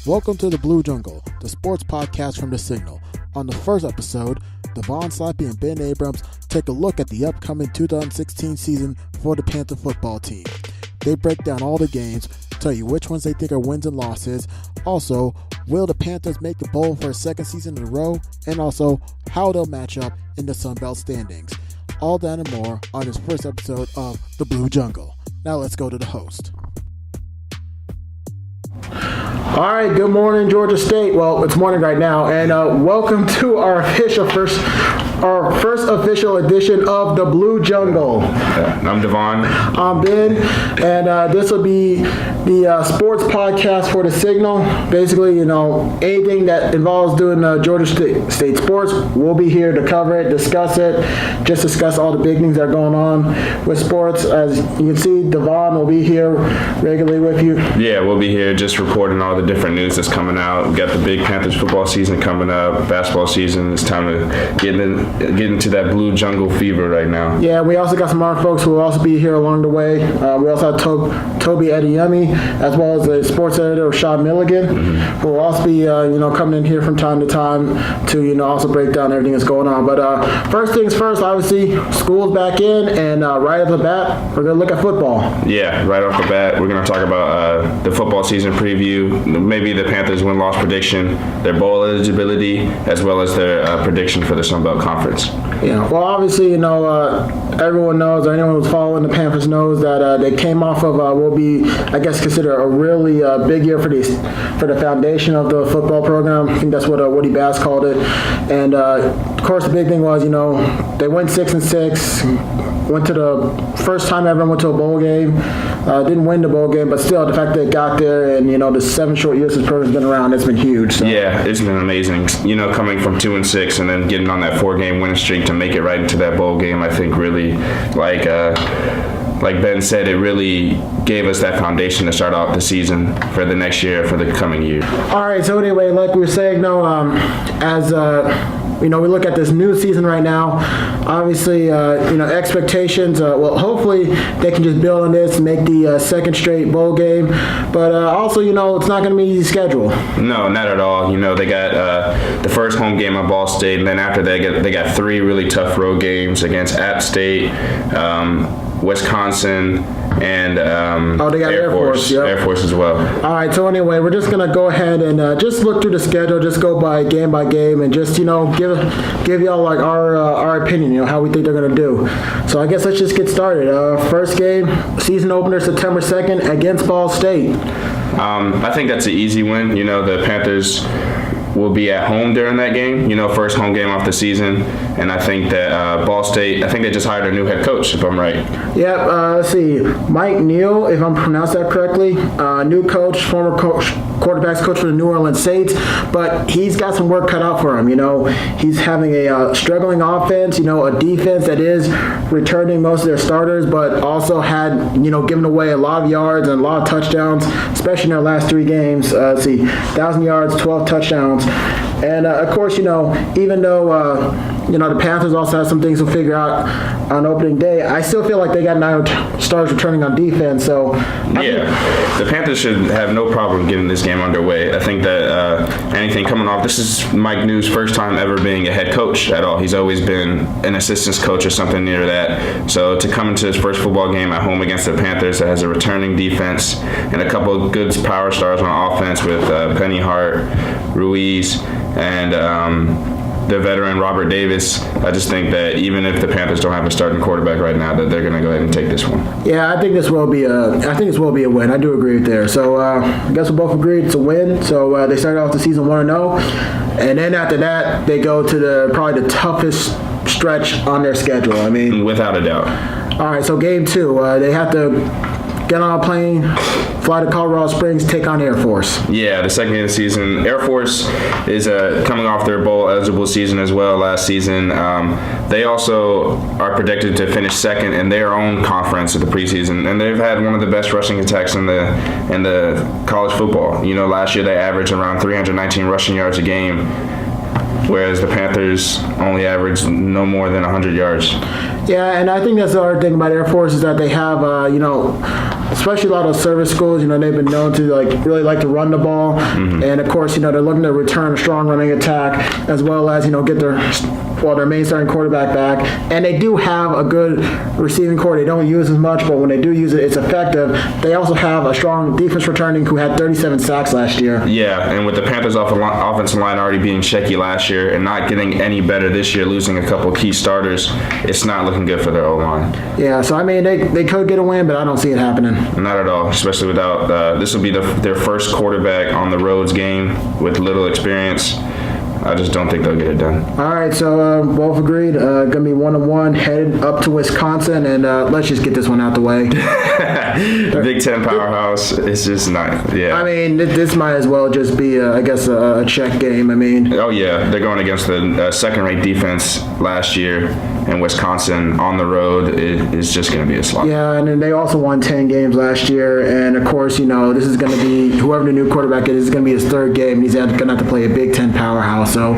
Welcome to the Blue Jungle, the sports podcast from The Signal. On the first episode, Devonne Slappy and Ben Abrams take a look at the upcoming 2016 season for the Panther football team. They break down all the games, tell you which ones they think are wins and losses. Also, will the Panthers make the bowl for a second season in a row? And also, how they'll match up in the Sun Belt standings. All that and more on this first episode of the Blue Jungle. Now let's go to the host. All right, good morning, Georgia State. Well, it's morning right now, and welcome to our first official edition of the Blue Jungle. I'm Devonne. I'm Ben, and this will be the sports podcast for The Signal. Basically, anything that involves doing Georgia State sports, we'll be here to cover it, discuss it, just discuss all the big things that are going on with sports. As you can see, Devonne will be here regularly with you. Yeah, we'll be here just reporting all the different news that's coming out. We got the big Panthers football season coming up, basketball season. It's time to get into that Blue Jungle fever right now. Yeah, we also got some other folks who will also be here along the way. We also have Toby Adeyemi, as well as the sports editor Rashad Milligan, who will also be coming in here from time to time to also break down everything that's going on. But first things first, obviously, school's back in, and right off the bat, we're going to look at football. Yeah, right off the bat, we're going to talk about the football season preview, maybe the Panthers win-loss prediction, their bowl eligibility, as well as their prediction for the Sun Belt Conference. Yeah, well, obviously, everyone knows, or anyone who's following the Panthers knows that they came off of what will be, I guess, considered a really big year for the foundation of the football program. I think that's what Woody Bass called it. And, of course, the big thing was, they went 6-6, went to the first time ever went to a bowl game. Didn't win the bowl game, but still, the fact that they got there and, the 7 short years this program's been around, it's been huge. So. Yeah, it's been amazing. Coming from 2-6 and then getting on that 4-game winning streak to make it right into that bowl game, I think really, like Ben said, it really gave us that foundation to start off the season for the next year, for the coming year. All right, so anyway, like we were saying, we look at this new season right now. Obviously, expectations. Hopefully they can just build on this and make the second straight bowl game. But also, it's not going to be an easy schedule. No, not at all. They got the first home game at Ball State, and then after that, they got 3 really tough road games against App State, Wisconsin, and they got Air Force. Yep. Air Force as well. All right, so anyway, we're just going to go ahead and just look through the schedule, just go by game, and just, give y'all like our opinion, how we think they're going to do. So I guess let's just get started. First game, season opener, September 2nd against Ball State. I think that's an easy win. The Panthers will be at home during that game, first home game off the season. And I think that Ball State, I think they just hired a new head coach, if I'm right. Yep, let's see. Mike Neal, if I'm pronounced that correctly, new coach, former quarterbacks coach for the New Orleans Saints, but he's got some work cut out for him. He's having a struggling offense, a defense that is returning most of their starters, but also had, given away a lot of yards and a lot of touchdowns, especially in their last 3 games. Let's see, 1,000 yards, 12 touchdowns. And, of course, even though, the Panthers also have some things to figure out on opening day, I still feel like they got 9 stars returning on defense. So the Panthers should have no problem getting this game underway. I think that anything coming off, this is Mike New's first time ever being a head coach at all. He's always been an assistant coach or something near that. So to come into his first football game at home against the Panthers that has a returning defense and a couple of good power stars on offense with Penny Hart, Ruiz, and the veteran Robert Davis, I just think that even if the Panthers don't have a starting quarterback right now, that they're going to go ahead and take this one. Yeah, I think this will be a win. I do agree with there. So I guess we both agreed it's a win. So they started off the season 1-0, and then after that they go to probably the toughest stretch on their schedule. I mean, without a doubt. All right, so game 2, they have to get on a plane, fly to Colorado Springs, take on Air Force. Yeah, the second game of the season. Air Force is coming off their bowl-eligible season as well last season. They also are predicted to finish second in their own conference of the preseason, and they've had one of the best rushing attacks in the college football. Last year they averaged around 319 rushing yards a game, whereas the Panthers only averaged no more than 100 yards. Yeah, and I think that's the other thing about Air Force is that they have, especially a lot of service schools, they've been known to really like to run the ball. And of course, they're looking to return a strong running attack as well as, get their main starting quarterback back. And they do have a good receiving core. They don't use as much, but when they do use it, it's effective. They also have a strong defense returning who had 37 sacks last year. Yeah, and with the Panthers offensive line already being shaky last year and not getting any better this year, losing a couple key starters, it's not looking good for their O-line. Yeah, so they could get a win, but I don't see it happening. Not at all, especially without this will be their first quarterback on the roads game with little experience. I just don't think they'll get it done. All right, so both agreed. Going to be 1-1, headed up to Wisconsin, and let's just get this one out the way. Big Ten powerhouse. It's just not. Yeah. I mean, this might as well just be, a check game. I mean. Oh yeah, they're going against the second-ranked defense last year, and Wisconsin on the road is just going to be a slog. Yeah, and then they also won 10 games last year, and of course, this is going to be whoever the new quarterback is going to be his third game, and he's going to have to play a Big Ten powerhouse. So,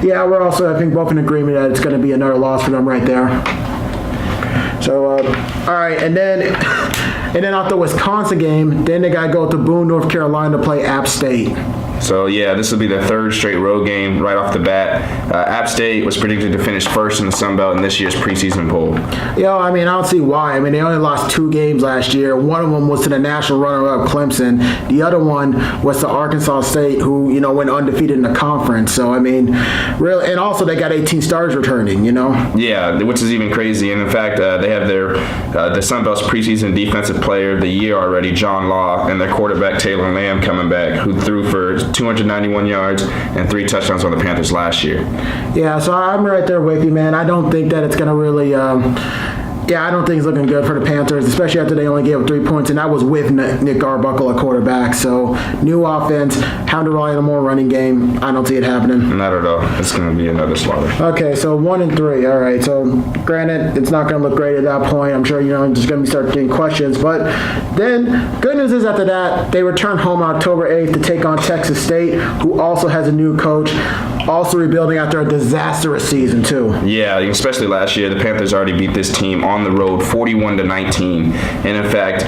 yeah, we're also, I think, both in agreement that it's going to be another loss for them right there. So, all right, and then out the Wisconsin game, then they got to go to Boone, North Carolina to play App State. So, yeah, this will be their third straight road game right off the bat. App State was predicted to finish first in the Sun Belt in this year's preseason poll. I don't see why. I mean, they only lost 2 games last year. One of them was to the national runner-up Clemson. The other one was to Arkansas State, who, went undefeated in the conference. So, I mean, really, and also they got 18 stars returning, Yeah, which is even crazy. And, in fact, they have the Sun Belt's preseason defensive player of the year already, John Law, and their quarterback, Taylor Lamb, coming back, who threw for 291 yards and 3 touchdowns on the Panthers last year. Yeah, so I'm right there with you, man. I don't think that it's going to really I don't think it's looking good for the Panthers, especially after they only gave up 3 points, and that was with Nick Arbuckle at quarterback. So, new offense, how to rely on a more running game. I don't see it happening. Not at all. It's going to be another slaughter. Okay, so 1-3. All right, so granted, it's not going to look great at that point. I'm sure, just going to start getting questions. But then, good news is after that, they return home on October 8th to take on Texas State, who also has a new coach, also rebuilding after a disastrous season, too. Yeah, especially last year, the Panthers already beat this team on the road 41-19. And in fact,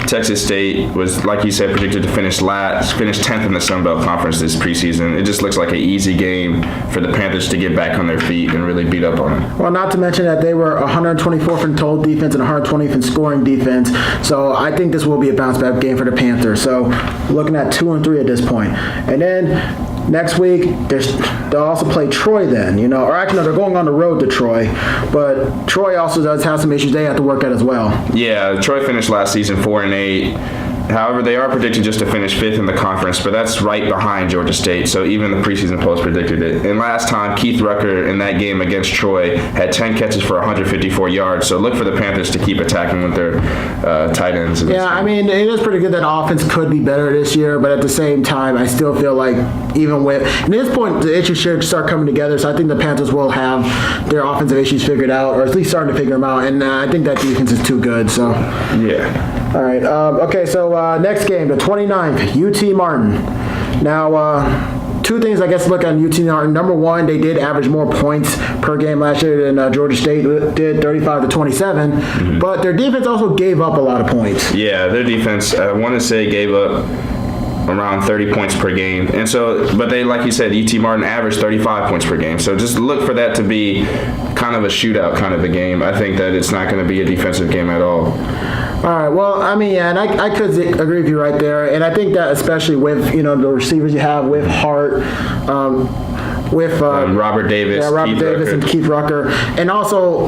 Texas State was, like you said, predicted to finish 10th in the Sun Belt Conference this preseason. It just looks like an easy game for the Panthers to get back on their feet and really beat up on them. Well, not to mention that they were 124th in total defense and 120th in scoring defense. So I think this will be a bounce-back game for the Panthers. So looking at 2-3 at this point. And then next week, they'll also play Troy then, Or actually, no, they're going on the road to Troy. But Troy also does have some issues they have to work out as well. Yeah, Troy finished last season 4-8. However, they are predicted just to finish 5th in the conference, but that's right behind Georgia State, so even the preseason polls predicted it. And last time, Keith Rucker in that game against Troy had 10 catches for 154 yards, so look for the Panthers to keep attacking with their tight ends. Yeah, I mean, it is pretty good that offense could be better this year, but at the same time, I still feel like even with, at this point, the issues should start coming together, so I think the Panthers will have their offensive issues figured out, or at least starting to figure them out, and I think that defense is too good, so. Yeah. All right. Okay, so next game, the 29th, UT Martin. Now, 2 things I guess to look at UT Martin. Number 1, they did average more points per game last year than Georgia State did, 35-27. Mm-hmm. But their defense also gave up a lot of points. Yeah, their defense, I want to say, gave up around 30 points per game. And so, but they, like you said, UT Martin averaged 35 points per game. So just look for that to be kind of a shootout kind of a game. I think that it's not going to be a defensive game at all. All right. Well, I mean, yeah, and I could agree with you right there. And I think that especially with, the receivers you have with Hart, with Robert Davis, Robert Davis, and Keith Rucker. And also,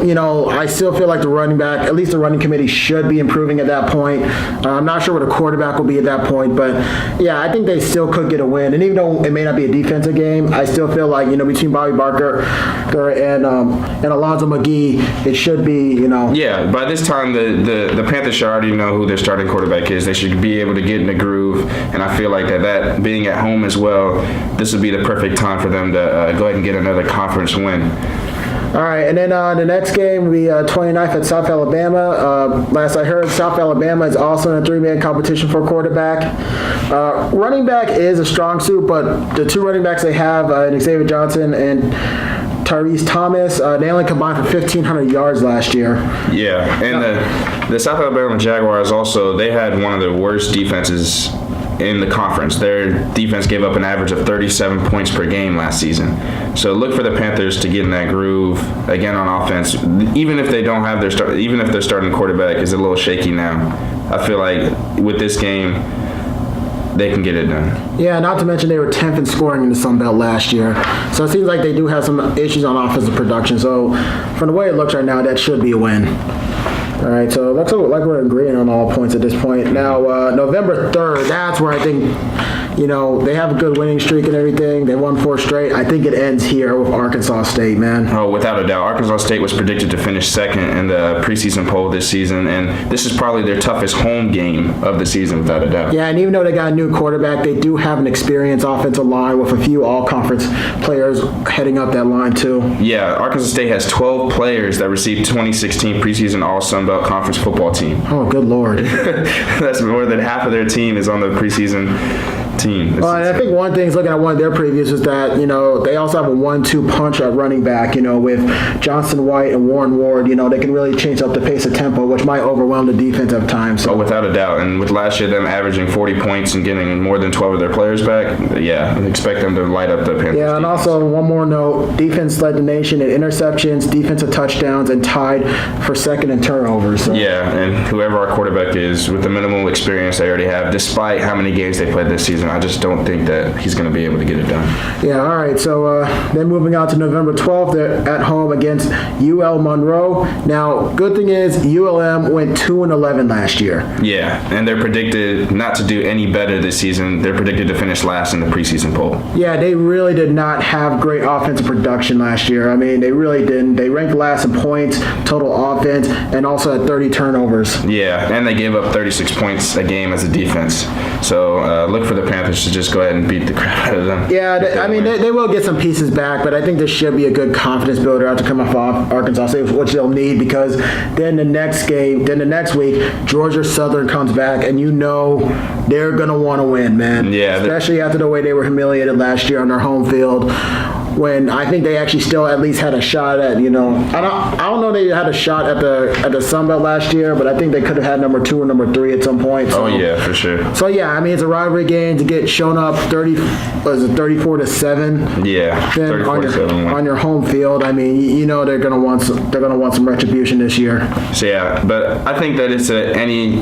I still feel like the running back, at least the running committee, should be improving at that point. I'm not sure what a quarterback will be at that point, but yeah, I think they still could get a win. And even though it may not be a defensive game, I still feel like, between Bobby Barker and Alonzo McGee, it should be, Yeah, by this time, the Panthers should already know who their starting quarterback is. They should be able to get in the groove, and I feel like that being at home as well, this would be the perfect time for them to go ahead and get another conference win. All right, and then the next game will be 29th at South Alabama. Last I heard, South Alabama is also in a 3-man competition for quarterback. Running back is a strong suit, but the 2 running backs they have, Xavier Johnson and Tyrese Thomas. They only combined for 1,500 yards last year. Yeah, and the South Alabama Jaguars also, they had one of the worst defenses in the conference. Their defense gave up an average of 37 points per game last season. So look for the Panthers to get in that groove again on offense. Even if they don't have even if their starting quarterback is a little shaky now, I feel like with this game, they can get it done. Yeah, not to mention they were 10th in scoring in the Sun Belt last year. So it seems like they do have some issues on offensive production. So from the way it looks right now, that should be a win. All right, so it looks like we're agreeing on all points at this point. Now, November 3rd, that's where I think, they have a good winning streak and everything. They won 4 straight. I think it ends here with Arkansas State, man. Oh, without a doubt. Arkansas State was predicted to finish second in the preseason poll this season, and this is probably their toughest home game of the season, without a doubt. Yeah, and even though they got a new quarterback, they do have an experienced offensive line with a few all-conference players heading up that line, too. Yeah, Arkansas State has 12 players that received 2016 preseason All-Sun Belt Conference football team. Oh, good Lord. That's more than half of their team is on the preseason team. Well, and I think one thing is looking at one of their previews is that, they also have a 1-2 punch at running back, with Johnson White and Warren Ward. They can really change up the pace of tempo, which might overwhelm the defense at times. So. Oh, without a doubt. And with last year, them averaging 40 points and getting more than 12 of their players back, yeah, expect them to light up the Panthers. Yeah, and defense. Also one more note, defense led the nation in interceptions, defensive touchdowns, and tied for second in turnovers. So. Yeah, and whoever our quarterback is, with the minimal experience they already have, despite how many games they played this season, I just don't think that he's going to be able to get it done. Yeah, all right. So then moving on to November 12th, they're at home against UL Monroe. Now, good thing is ULM went 2-11 last year. Yeah, and they're predicted not to do any better this season. They're predicted to finish last in the preseason poll. Yeah, they really did not have great offensive production last year. I mean, they really didn't. They ranked last in points, total offense, and also had 30 turnovers. Yeah, and they gave up 36 points a game as a defense. So look for the Panthers to just go ahead and beat the crap out of them. Yeah, they will get some pieces back, but I think this should be a good confidence builder after coming off Arkansas State, which they'll need, because then the next week, Georgia Southern comes back, and they're going to want to win, man. Yeah. Especially after the way they were humiliated last year on their home field, when I think they actually still at least had a shot at, I don't know they had a shot at the Sun Belt last year, but I think they could have had number 2 or number 3 at some point. So. Oh, yeah, for sure. So, yeah, I mean, it's a rivalry game to get shown up 34-7. Yeah, 34-7. On your home field. I mean, they're gonna want some retribution this year. So yeah, but I think that it's any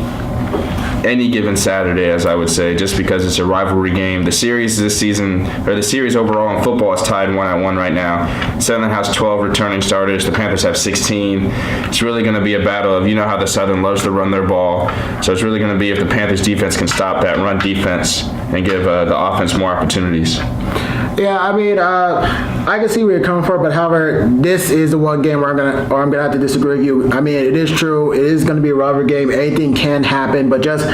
given Saturday, as I would say, just because it's a rivalry game. The series this season, or the series overall in football, is tied 1-1 right now. Southern has 12 returning starters. The Panthers have 16. It's really going to be a battle of, how the Southern loves to run their ball. So it's really going to be if the Panthers defense can stop that run defense and give the offense more opportunities. Yeah, I mean, I can see where you're coming from, but however, this is the one game where I'm gonna have to disagree with you. I mean, it is true. It is going to be a rivalry game. Anything can happen, but just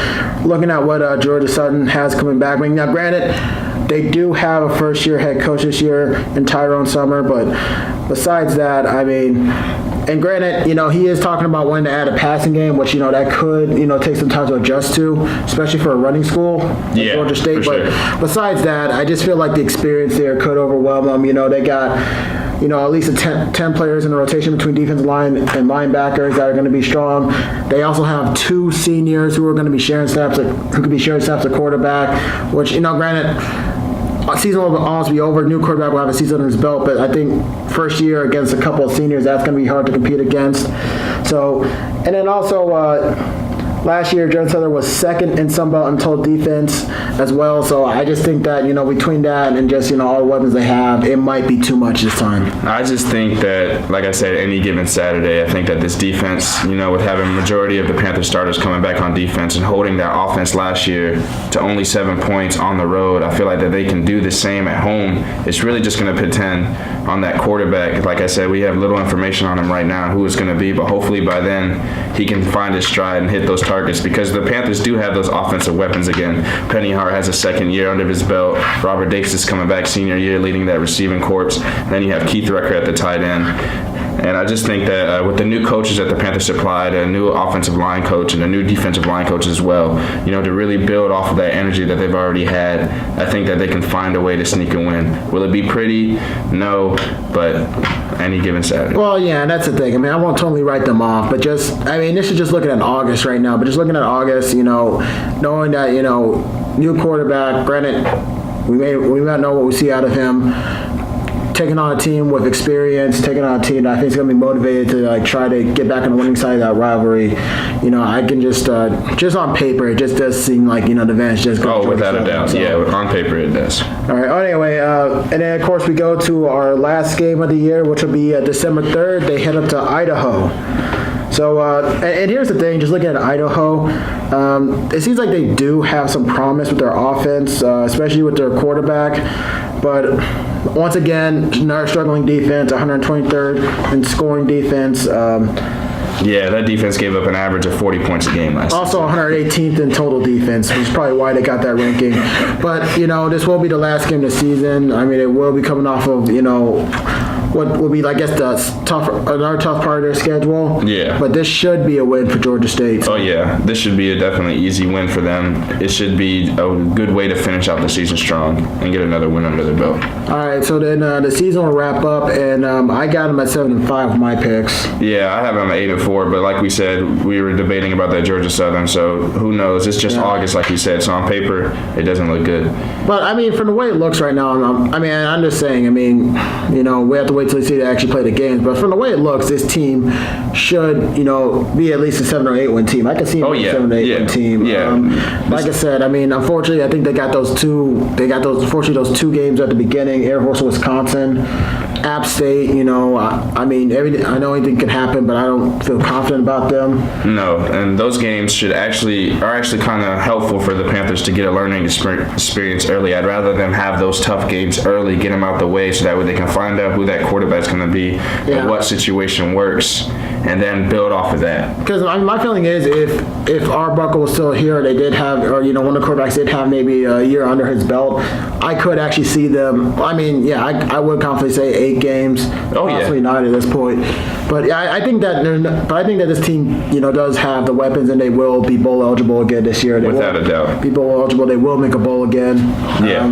looking at what Georgia Southern has coming back. I mean, now, granted, they do have a first-year head coach this year in Tyrone Summer, but besides that, I mean. And granted, he is talking about wanting to add a passing game, which, that could, take some time to adjust to, especially for a running school like Georgia State. But sure. Besides that, I just feel like the experience there could overwhelm them. They got, at least 10 players in the rotation between defensive line and linebackers that are going to be strong. They also have 2 seniors who are going to be sharing snaps, who could be sharing snaps at quarterback, which, granted, season will almost be over. New quarterback will have a season under his belt, but I think first year against a couple of seniors, that's going to be hard to compete against. So, and then also last year, Georgia Southern was second in Sun Belt in total defense as well. So I just think that, between that and just, all the weapons they have, it might be too much this time. I just think that, like I said, any given Saturday, I think that this defense, with having a majority of the Panther starters coming back on defense and holding that offense last year to only 7 points on the road, I feel like that they can do the same at home. It's really just going to depend on that quarterback. Like I said, we have little information on him right now, who it's going to be, but hopefully by then he can find his stride and hit those targets, because the Panthers do have those offensive weapons again. Penny Hart has a second year under his belt. Robert Davis is coming back senior year, leading that receiving corps. Then you have Keith Rucker at the tight end. And I just think that with the new coaches that the Panthers supplied, a new offensive line coach and a new defensive line coach as well, to really build off of that energy that they've already had, I think that they can find a way to sneak a win. Will it be pretty? No, but any given Saturday. Well, yeah, and that's the thing. I mean, I won't totally write them off, but this is just looking at August right now. But just looking at August, knowing that, new quarterback, granted, we may not know what we see out of him. Taking on a team with experience, taking on a team that I think is going to be motivated to try to get back on the winning side of that rivalry. I can just on paper, it just does seem like the advantage just goes. Oh, without a doubt, yeah. On paper, it does. All right. Anyway, and then of course we go to our last game of the year, which will be December 3rd. They head up to Idaho. So, and here's the thing, just looking at Idaho, it seems like they do have some promise with their offense, especially with their quarterback. But once again, another struggling defense, 123rd in scoring defense. Yeah, that defense gave up an average of 40 points a game last Also 118th in total defense, which is probably why they got that ranking. But, this will be the last game of the season. I mean, it will be coming off of, what will be, I guess, another tough part of their schedule. Yeah. But this should be a win for Georgia State. Oh, yeah. This should be a definitely easy win for them. It should be a good way to finish out the season strong and get another win under their belt. All right, so then the season will wrap up, and I got them at 7-5 with my picks. Yeah, I have them at 8-4, but like we said, we were debating about that Georgia Southern, so who knows? It's just August, like you said, so on paper, it doesn't look good. But, I mean, from the way it looks right now, I'm just saying, we have to wait till we see they actually play the games. But from the way it looks, this team should, be at least a 7 or 8 win team. I can see them a 7 or 8 win team. Yeah. Like I said, unfortunately, I think they got those two games at the beginning. Air Force, Wisconsin, App State. I know anything can happen, but I don't feel confident about them. No, and those games are actually kind of helpful for the Panthers to get a learning experience early. I'd rather them have those tough games early, get them out the way, so that way they can find out who that quarterback's going to be and what situation works, and then build off of that. Because my feeling is if Arbuckle was still here, they did have, or one of the quarterbacks did have maybe a year under his belt, I could actually see them. I would confidently say 8 games. Possibly 9 at this point. But I think that this team, does have the weapons, and they will be bowl eligible again this year. Without a doubt. Be bowl eligible. They will make a bowl again. Yeah.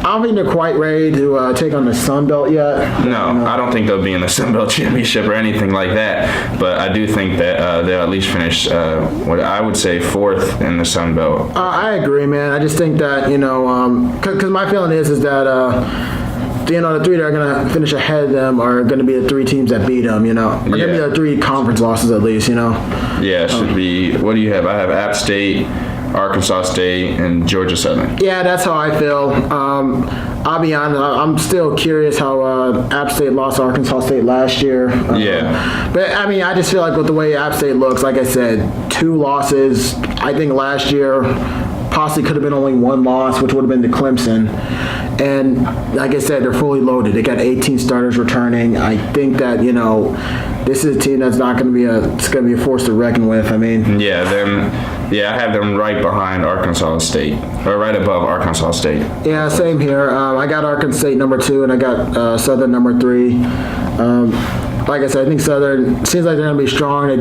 I don't think they're quite ready to take on the Sun Belt yet. No, I don't think they'll be in the Sun Belt Championship or anything like that. But I do think that they'll at least finish, what I would say, 4th in the Sun Belt. I agree, man. I just think that, because my feeling is that the 3 that are going to finish ahead of them are going to be the 3 teams that beat them, Are going to be the 3 conference losses at least, Yeah, it should be. What do you have? I have App State, Arkansas State, and Georgia Southern. Yeah, that's how I feel. I'll be honest, I'm still curious how App State lost Arkansas State last year. But, I just feel like with the way App State looks, like I said, 2 losses. I think last year possibly could have been only 1 loss, which would have been to Clemson. And like I said, they're fully loaded. They got 18 starters returning. I think that, this is a team that's not going to be a force to reckon with. I have them right behind Arkansas State, or right above Arkansas State. Yeah, same here. I got Arkansas State number 2, and I got Southern number 3. Like I said, I think Southern seems like they're going to be strong. I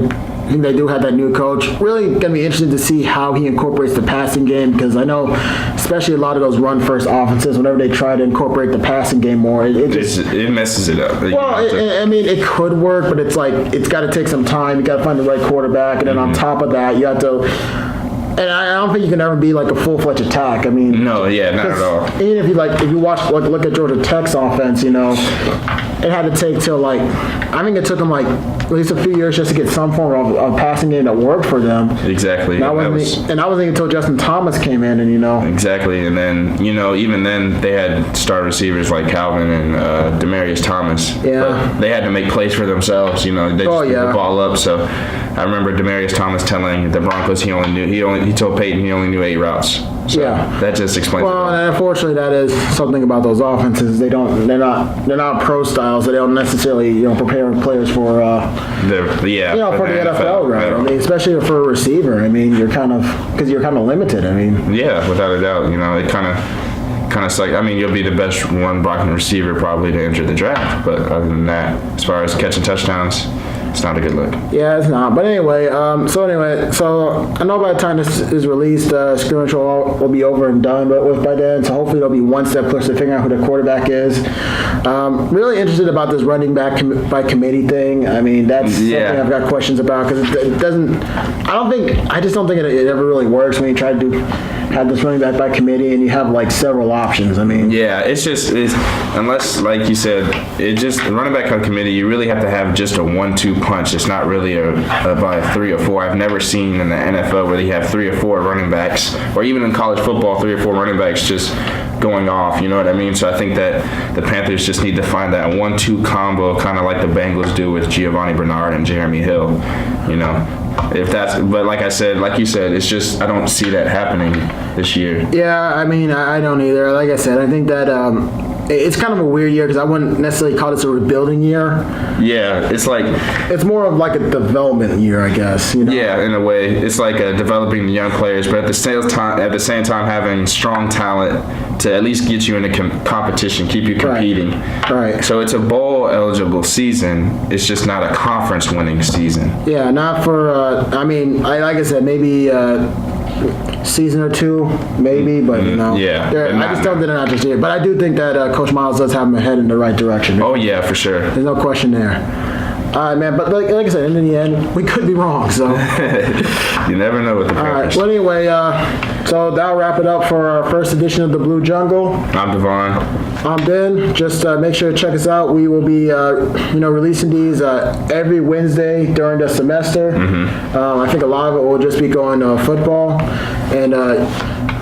think they do have that new coach. Really going to be interested to see how he incorporates the passing game, because I know, especially a lot of those run-first offenses, whenever they try to incorporate the passing game more, it messes it up. Well, it could work, but it's like it's got to take some time. You got to find the right quarterback, and then on top of that, you have to. And I don't think you can ever be like a full-fledged attack. No, not at all. Even if you watch look at Georgia Tech's offense, it had to take till I think it took them at least a few years just to get some form of passing game that worked for them. Exactly. And that wasn't until Justin Thomas came in, and Exactly, and then even then they had star receivers like Calvin and Demaryius Thomas. Yeah. But they had to make plays for themselves. They just put the ball up. So I remember Demaryius Thomas telling the Broncos he told Peyton he only knew 8 routes. So that just explains. Well, and unfortunately, that is something about those offenses. They're not pro styles. So they don't necessarily prepare players for the NFL, right? Especially for a receiver. You're kind of limited. Yeah, without a doubt. It kind of kind of suck. I mean, you'll be the best run blocking receiver probably to enter the draft, but other than that, as far as catching touchdowns, it's not a good look. Yeah, it's not. But anyway, so I know by the time this is released, scrimmage will be over and done. But by then, so hopefully it'll be one step closer to figuring out who the quarterback is. Really interested about this running back by committee thing. I mean, that's something I've got questions about because it doesn't. I just don't think it ever really works when you try to have this running back by committee and you have like several options. I mean, it's unless, like you said, running back by committee, you really have to have just a 1-2 punch. It's not really by 3 or 4. I've never seen in the NFL where they have 3 or 4 running backs, or even in college football, 3 or 4 running backs just going off. You know what I mean? So I think that the Panthers just need to find that 1-2 combo, kind of like the Bengals do with Giovanni Bernard and Jeremy Hill. You know. But like you said, it's just I don't see that happening this year. Yeah, I mean, I don't either. Like I said, I think that it's kind of a weird year because I wouldn't necessarily call this a rebuilding year. Yeah, it's more of like a development year, I guess. You know? Yeah, in a way, it's like developing the young players, but at the same time, having strong talent to at least get you into competition, keep you competing. Right. So it's a bowl eligible season. It's just not a conference winning season. Yeah, not for. Like I said, maybe. Season or 2, maybe, but I just don't think they're not just here. But I do think that Coach Miles does have them headed in the right direction. Oh yeah, for sure. There's no question there. All right, man. But like I said, in the end, we could be wrong. So you never know with the Panthers. All right. Well, anyway, so that'll wrap it up for our first edition of the Blue Jungle. I'm Devonne. I'm Ben. Just make sure to check us out. We will be, releasing these every Wednesday during the semester. Mm-hmm. I think a lot of it will just be going football, and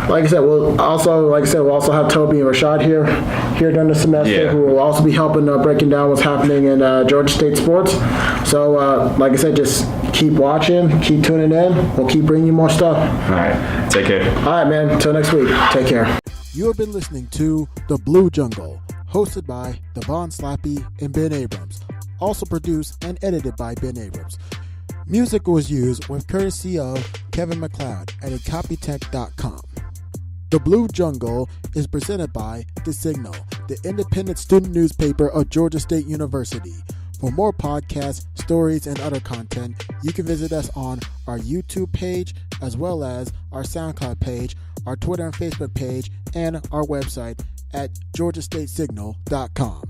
like I said, we'll also have Toby and Rashad here during the semester, who will also be helping breaking down what's happening in Georgia State sports. So, like I said, just keep watching, keep tuning in. We'll keep bringing you more stuff. All right. Take care. All right, man. Until next week. Take care. You have been listening to The Blue Jungle, hosted by Devonne Slappy and Ben Abrams. Also produced and edited by Ben Abrams. Music was used with courtesy of Kevin MacLeod at Incopytech.com. The Blue Jungle is presented by The Signal, the independent student newspaper of Georgia State University. For more podcasts, stories, and other content, you can visit us on our YouTube page, as well as our SoundCloud page, our Twitter and Facebook page, and our website at georgiastatesignal.com.